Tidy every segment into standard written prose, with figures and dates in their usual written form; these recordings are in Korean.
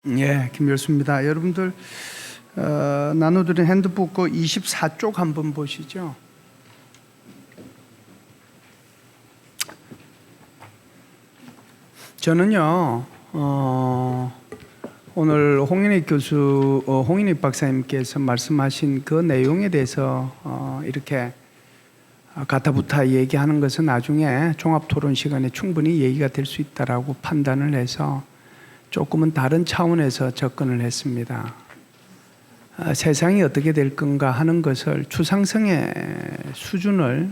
예, 김열수입니다. 여러분들 나눠드린 핸드북 그 24쪽 한번 보시죠. 저는요 오늘 홍인익 교수, 홍인익 박사님께서 말씀하신 그 내용에 대해서 이렇게 가타부타 얘기하는 것은 나중에 종합토론 시간에 충분히 얘기가 될 수 있다라고 판단을 해서 조금은 다른 차원에서 접근을 했습니다. 세상이 어떻게 될 건가 하는 것을 주상성의 수준을,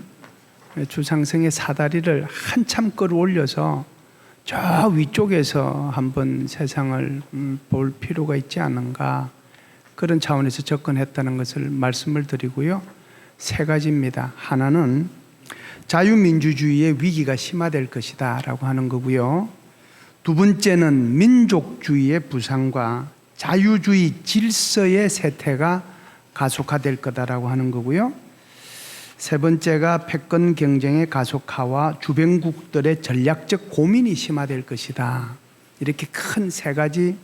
주상성의 사다리를 한참 끌어올려서 저 위쪽에서 한번 세상을 볼 필요가 있지 않은가, 그런 차원에서 접근했다는 것을 말씀을 드리고요. 세 가지입니다. 하나는 자유민주주의의 위기가 심화될 것이다 라고 하는 거고요. 두 번째는 민족주의의 부상과 자유주의 질서의 쇠퇴가 가속화될 거다라고 하는 거고요. 세 번째가 패권 경쟁의 가속화와 주변국들의 전략적 고민이 심화될 것이다. 이렇게 큰 세 가지,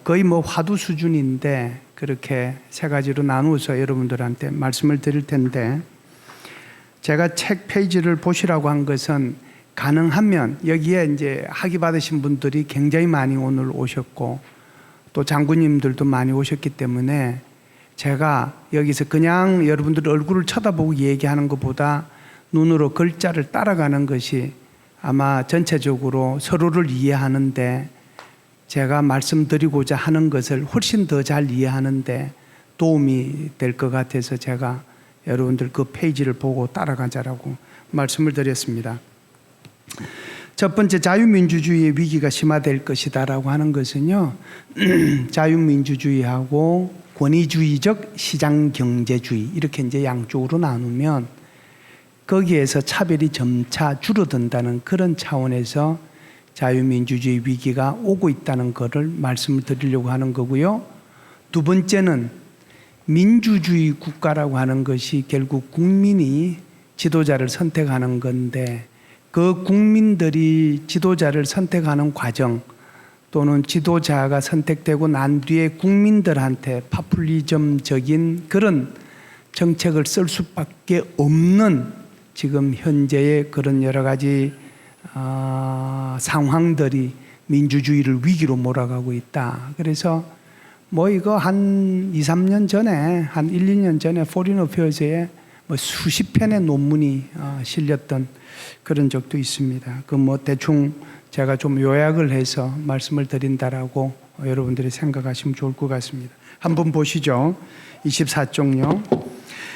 거의 화두 수준인데 그렇게 세 가지로 나누어서 여러분들한테 말씀을 드릴 텐데, 제가 책 페이지를 보시라고 한 것은 가능하면 여기에 이제 학위 받으신 분들이 굉장히 많이 오늘 오셨고 또 장군님들도 많이 오셨기 때문에 제가 여기서 그냥 여러분들 얼굴을 쳐다보고 얘기하는 것보다 눈으로 글자를 따라가는 것이 아마 전체적으로 서로를 이해하는데, 제가 말씀드리고자 하는 것을 훨씬 더 잘 이해하는데 도움이 될 것 같아서 제가 여러분들 그 페이지를 보고 따라가자라고 말씀을 드렸습니다. 첫 번째, 자유민주주의의 위기가 심화될 것이다 라고 하는 것은요, 자유민주주의하고 권위주의적 시장경제주의, 이렇게 이제 양쪽으로 나누면 거기에서 차별이 점차 줄어든다는 그런 차원에서 자유민주주의 위기가 오고 있다는 것을 말씀을 드리려고 하는 거고요. 두 번째는 민주주의 국가라고 하는 것이 결국 국민이 지도자를 선택하는 건데, 그 국민들이 지도자를 선택하는 과정 또는 지도자가 선택되고 난 뒤에 국민들한테 파퓰리즘적인 그런 정책을 쓸 수밖에 없는 지금 현재의 그런 여러 가지 상황들이 민주주의를 위기로 몰아가고 있다. 그래서 이거 한 2, 3년 전에, 한 1, 2년 전에 포린 어페어즈에 수십 편의 논문이 실렸던 그런 적도 있습니다. 대충 제가 좀 요약을 해서 말씀을 드린다라고 여러분들이 생각하시면 좋을 것 같습니다. 한번 보시죠. 24쪽요.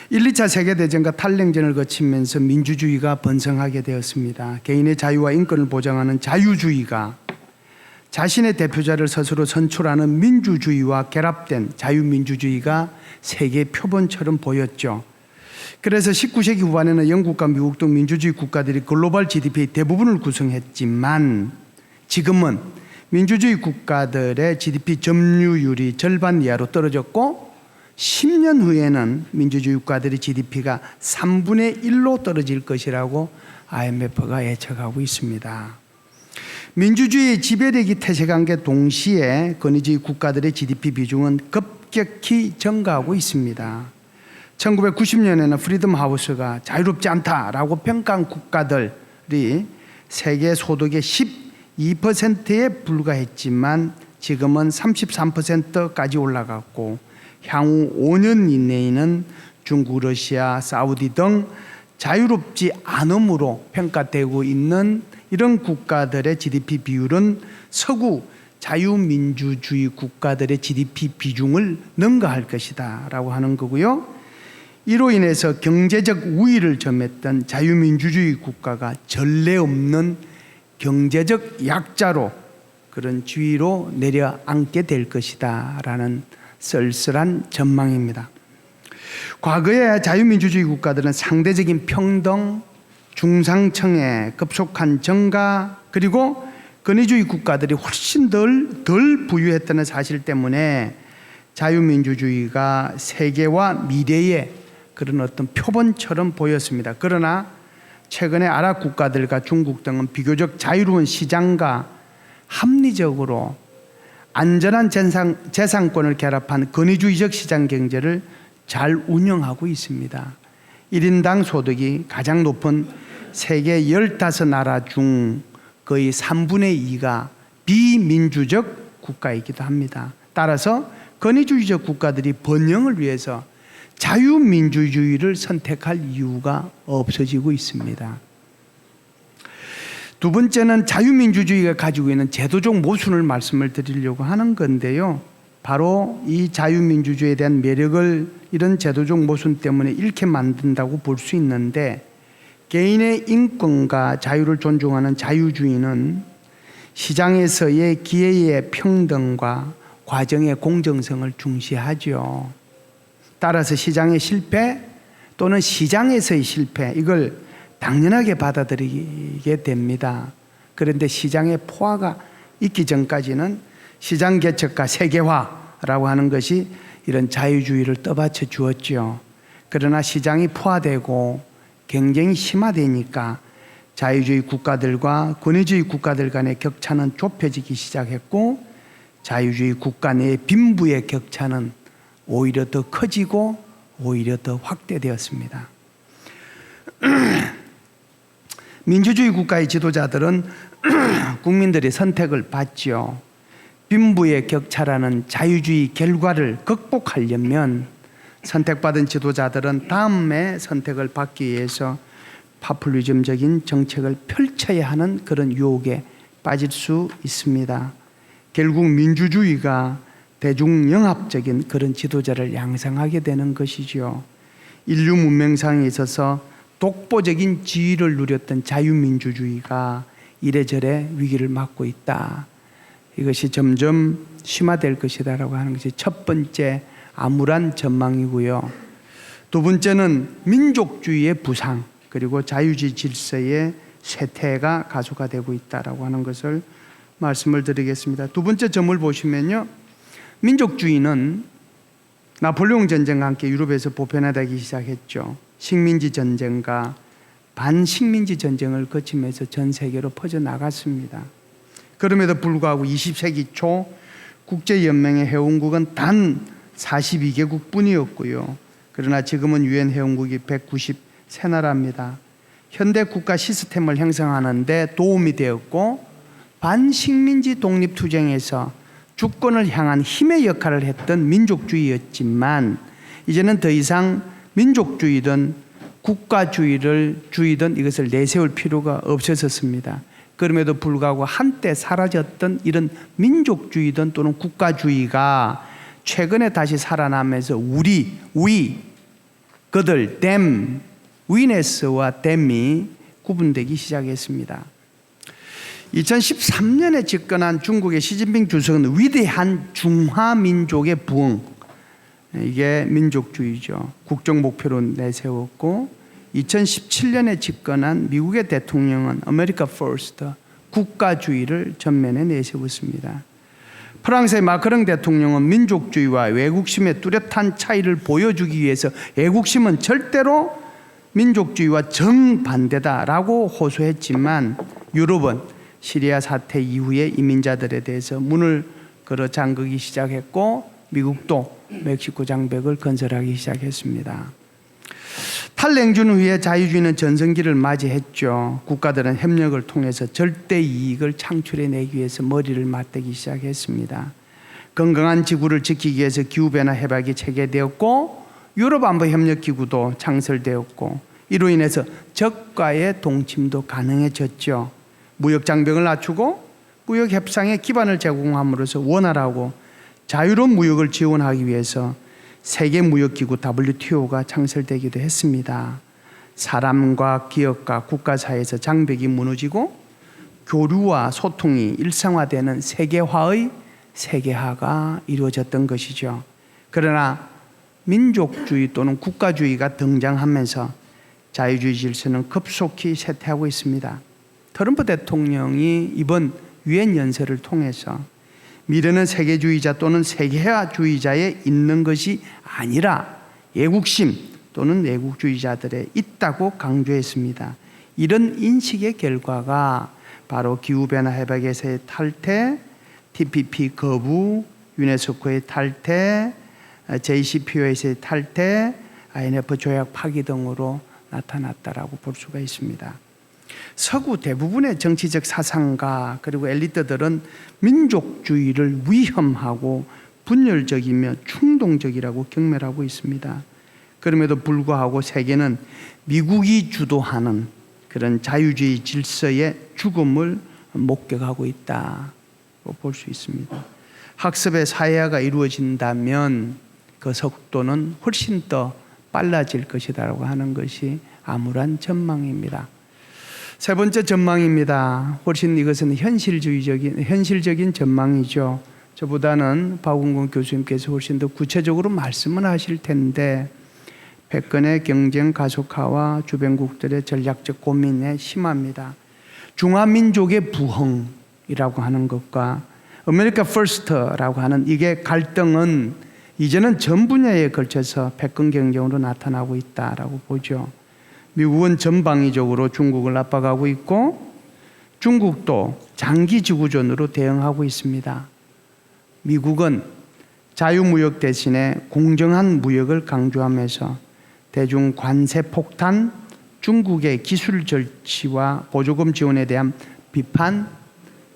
1, 2차 세계대전과 탈냉전을 거치면서 민주주의가 번성하게 되었습니다. 개인의 자유와 인권을 보장하는 자유주의가 자신의 대표자를 스스로 선출하는 민주주의와 결합된 자유민주주의가 세계 표본처럼 보였죠. 그래서 19세기 후반에는 영국과 미국 등 민주주의 국가들이 글로벌 GDP의 대부분을 구성했지만, 지금은 민주주의 국가들의 GDP 점유율이 절반 이하로 떨어졌고 10년 후에는 민주주의 국가들의 GDP가 3분의 1로 떨어질 것이라고 IMF가 예측하고 있습니다. 민주주의의 지배력이 퇴색한 게 동시에 권위주의 국가들의 GDP 비중은 급격히 증가하고 있습니다. 1990년에는 프리덤 하우스가 자유롭지 않다라고 평가한 국가들이 세계 소득의 12%에 불과했지만 지금은 33%까지 올라갔고, 향후 5년 이내에는 중국, 러시아, 사우디 등 자유롭지 않음으로 평가되고 있는 이런 국가들의 GDP 비율은 서구 자유민주주의 국가들의 GDP 비중을 능가할 것이다 라고 하는 거고요. 이로 인해서 경제적 우위를 점했던 자유민주주의 국가가 전례 없는 경제적 약자로, 그런 지위로 내려앉게 될 것이다 라는 쓸쓸한 전망입니다. 과거의 자유민주주의 국가들은 상대적인 평등, 중상층의 급속한 증가, 그리고 권위주의 국가들이 훨씬 덜 부유했다는 사실 때문에 자유민주주의가 세계와 미래의 그런 어떤 표본처럼 보였습니다. 그러나 최근에 아랍 국가들과 중국 등은 비교적 자유로운 시장과 합리적으로 안전한 재산권을 결합한 권위주의적 시장 경제를 잘 운영하고 있습니다. 1인당 소득이 가장 높은 세계 15나라 중 거의 3분의 2가 비민주적 국가이기도 합니다. 따라서 권위주의적 국가들이 번영을 위해서 자유민주주의를 선택할 이유가 없어지고 있습니다. 두 번째는 자유민주주의가 가지고 있는 제도적 모순을 말씀을 드리려고 하는 건데요. 바로 이 자유민주주의에 대한 매력을 이런 제도적 모순 때문에 잃게 만든다고 볼 수 있는데, 개인의 인권과 자유를 존중하는 자유주의는 시장에서의 기회의 평등과 과정의 공정성을 중시하죠. 따라서 시장의 실패 또는 시장에서의 실패, 이걸 당연하게 받아들이게 됩니다. 그런데 시장의 포화가 있기 전까지는 시장 개척과 세계화라고 하는 것이 이런 자유주의를 떠받쳐 주었죠. 그러나 시장이 포화되고 경쟁이 심화되니까 자유주의 국가들과 권위주의 국가들 간의 격차는 좁혀지기 시작했고, 자유주의 국가 내의 빈부의 격차는 오히려 더 커지고 오히려 더 확대되었습니다. 민주주의 국가의 지도자들은 국민들의 선택을 받지요. 빈부의 격차라는 자유주의 결과를 극복하려면 선택받은 지도자들은 다음의 선택을 받기 위해서 파퓰리즘적인 정책을 펼쳐야 하는 그런 유혹에 빠질 수 있습니다. 결국 민주주의가 대중영합적인 그런 지도자를 양성하게 되는 것이죠. 인류 문명상에 있어서 독보적인 지위를 누렸던 자유민주주의가 이래저래 위기를 맞고 있다. 이것이 점점 심화될 것이다라고 하는 것이 첫 번째 암울한 전망이고요. 두 번째는 민족주의의 부상, 그리고 자유주의 질서의 쇠퇴가 가속화되고 있다라고 하는 것을 말씀을 드리겠습니다. 두 번째 점을 보시면요, 민족주의는 나폴레옹 전쟁과 함께 유럽에서 보편화되기 시작했죠. 식민지 전쟁과 반식민지 전쟁을 거치면서 전 세계로 퍼져나갔습니다. 그럼에도 불구하고 20세기 초 국제연맹의 회원국은 단 42개국 뿐이었고요. 그러나 지금은 유엔 회원국이 193나라입니다. 현대 국가 시스템을 형성하는 데 도움이 되었고, 반식민지 독립투쟁에서 주권을 향한 힘의 역할을 했던 민족주의였지만, 이제는 더 이상 민족주의든 국가주의를 주의든 이것을 내세울 필요가 없어졌습니다. 그럼에도 불구하고 한때 사라졌던 이런 민족주의든 또는 국가주의가 최근에 다시 살아나면서 we, 그들, them, 위네스와 them이 구분되기 시작했습니다. 2013년에 집권한 중국의 시진핑 주석은 위대한 중화민족의 부흥, 이게 민족주의죠. 국정 목표로 내세웠고, 2017년에 집권한 미국의 대통령은 아메리카 퍼스트, 국가주의를 전면에 내세웠습니다. 프랑스의 마크롱 대통령은 민족주의와 외국심의 뚜렷한 차이를 보여주기 위해서 애국심은 절대로 민족주의와 정반대다라고 호소했지만, 유럽은 시리아 사태 이후에 이민자들에 대해서 문을 걸어 잠그기 시작했고, 미국도 멕시코 장벽을 건설하기 시작했습니다. 탈냉전 후에 자유주의는 전성기를 맞이했죠. 국가들은 협력을 통해서 절대 이익을 창출해내기 위해서 머리를 맞대기 시작했습니다. 건강한 지구를 지키기 위해서 기후변화 협약이 체결되었고, 유럽안보협력기구도 창설되었고, 이로 인해서 적과의 동침도 가능해졌죠. 무역장벽을 낮추고 무역협상의 기반을 제공함으로써 원활하고 자유로운 무역을 지원하기 위해서 세계무역기구 WTO가 창설되기도 했습니다. 사람과 기업과 국가 사이에서 장벽이 무너지고 교류와 소통이 일상화되는 세계화의 세계화가 이루어졌던 것이죠. 그러나 민족주의 또는 국가주의가 등장하면서 자유주의 질서는 급속히 쇠퇴하고 있습니다. 트럼프 대통령이 이번 유엔 연설을 통해서 미래는 세계주의자 또는 세계화주의자에 있는 것이 아니라 애국심 또는 애국주의자들에 있다고 강조했습니다. 이런 인식의 결과가 바로 기후변화 협약에서의 탈퇴, TPP 거부, 유네스코의 탈퇴, JCPOA의 탈퇴, INF 조약 파기 등으로 나타났다라고 볼 수가 있습니다. 서구 대부분의 정치적 사상가 그리고 엘리트들은 민족주의를 위험하고 분열적이며 충동적이라고 경멸하고 있습니다. 그럼에도 불구하고 세계는 미국이 주도하는 그런 자유주의 질서의 죽음을 목격하고 있다고 볼 수 있습니다. 학습의 사회화가 이루어진다면 그 속도는 훨씬 더 빨라질 것이라고 하는 것이 암울한 전망입니다. 세 번째 전망입니다. 훨씬 이것은 현실적인 전망이죠. 저보다는 박웅근 교수님께서 훨씬 더 구체적으로 말씀을 하실 텐데, 패권의 경쟁 가속화와 주변국들의 전략적 고민에 심합니다. 중화민족의 부흥이라고 하는 것과 아메리카 퍼스트라고 하는 이게 갈등은 이제는 전 분야에 걸쳐서 패권 경쟁으로 나타나고 있다라고 보죠. 미국은 전방위적으로 중국을 압박하고 있고 중국도 장기 지구전으로 대응하고 있습니다. 미국은 자유무역 대신에 공정한 무역을 강조하면서 대중 관세 폭탄, 중국의 기술 절취와 보조금 지원에 대한 비판,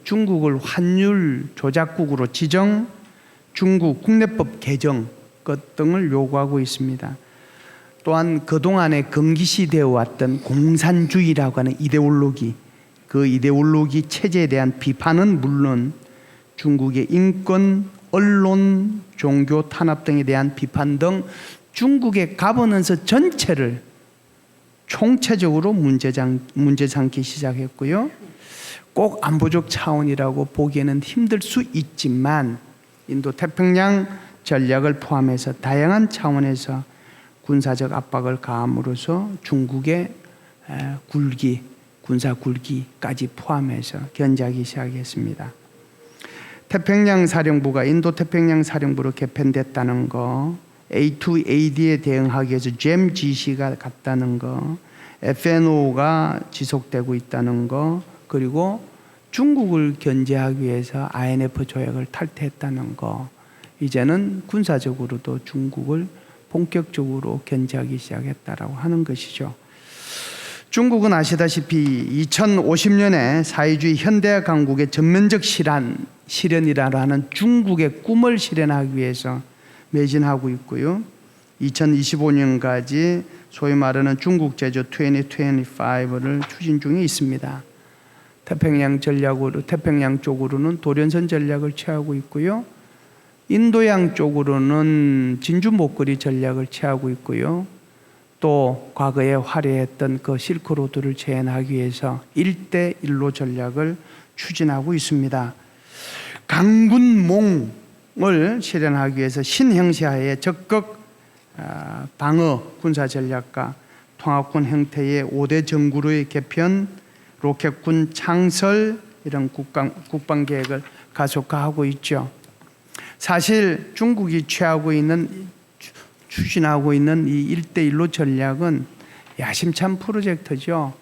중국을 환율 조작국으로 지정, 중국 국내법 개정 것 등을 요구하고 있습니다. 또한 그동안에 금기시되어 왔던 공산주의라고 하는 이데올로기, 그 이데올로기 체제에 대한 비판은 물론 중국의 인권, 언론, 종교 탄압 등에 대한 비판 등 중국의 가버넌스 전체를 총체적으로 문제 삼기 시작했고요. 꼭 안보적 차원이라고 보기에는 힘들 수 있지만 인도 태평양 전략을 포함해서 다양한 차원에서 군사적 압박을 가함으로써 중국의 군사 굴기까지 포함해서 견제하기 시작했습니다. 태평양 사령부가 인도 태평양 사령부로 개편됐다는 거, A2AD에 대응하기 위해서 GEM-GC가 갔다는 거, FNO가 지속되고 있다는 거, 그리고 중국을 견제하기 위해서 INF 조약을 탈퇴했다는 거, 이제는 군사적으로도 중국을 본격적으로 견제하기 시작했다라고 하는 것이죠. 중국은 아시다시피 2050년에 사회주의 현대화 강국의 전면적 실현이라 하는 중국의 꿈을 실현하기 위해서 매진하고 있고요. 2025년까지 소위 말하는 중국 제조 2025를 추진 중에 있습니다. 태평양 쪽으로는 도련선 전략을 취하고 있고요. 인도양 쪽으로는 진주 목걸이 전략을 취하고 있고요. 또 과거에 화려했던 그 실크로드를 재현하기 위해서 1대1로 전략을 추진하고 있습니다. 강군몽을 실현하기 위해서 신형제하에 적극 방어 군사 전략과 통합군 형태의 5대 정구로의 개편, 로켓군 창설 이런 국방 계획을 가속화하고 있죠. 사실 중국이 추진하고 있는 이 1대1로 전략은 야심찬 프로젝트죠.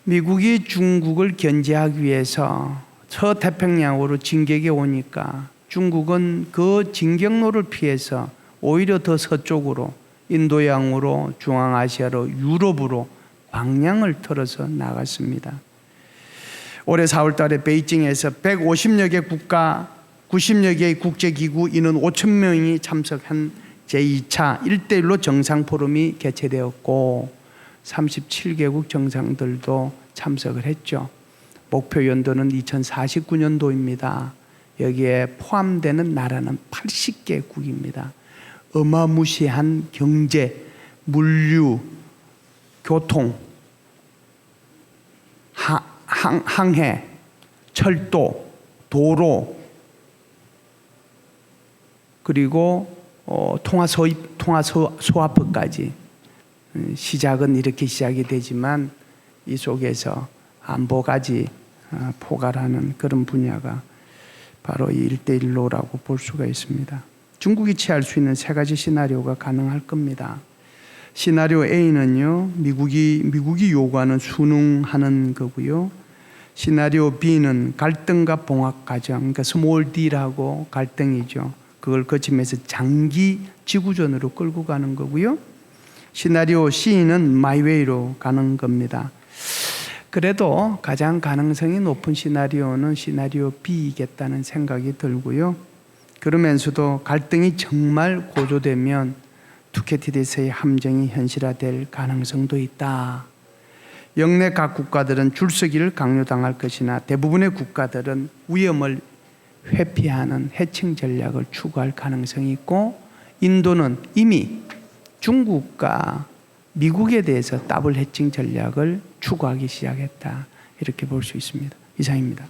미국이 중국을 견제하기 위해서 서태평양으로 진격에 오니까 중국은 그 진격로를 피해서 오히려 더 서쪽으로 인도양으로 중앙아시아로 유럽으로 방향을 틀어서 나갔습니다. 올해 4월 달에 베이징에서 150여 개 국가 90여 개의 국제기구 인원 5천 명이 참석한 제2차 1대1로 정상포럼이 개최되었고 37개국 정상들도 참석을 했죠. 목표 연도는 2049년도입니다. 여기에 포함되는 나라는 80개국입니다. 어마무시한 경제, 물류, 교통, 항해, 철도, 도로, 그리고 통화소화법까지 시작은 이렇게 시작이 되지만 이 속에서 안보까지 포괄하는 그런 분야가 바로 이 1대1로라고 볼 수가 있습니다. 중국이 취할 수 있는 세 가지 시나리오가 가능할 겁니다. 시나리오 A는요, 미국이 요구하는 순응하는 거고요. 시나리오 B는 갈등과 봉합 과정, 그러니까 스몰 D라고 갈등이죠. 그걸 거치면서 장기 지구전으로 끌고 가는 거고요. 시나리오 C는 마이웨이로 가는 겁니다. 그래도 가장 가능성이 높은 시나리오는 시나리오 B이겠다는 생각이 들고요. 그러면서도 갈등이 정말 고조되면 투캐티디스의 함정이 현실화될 가능성도 있다. 영내 각 국가들은 줄서기를 강요당할 것이나 대부분의 국가들은 위험을 회피하는 해칭 전략을 추구할 가능성이 있고, 인도는 이미 중국과 미국에 대해서 더블 해칭 전략을 추구하기 시작했다. 이렇게 볼 수 있습니다. 이상입니다.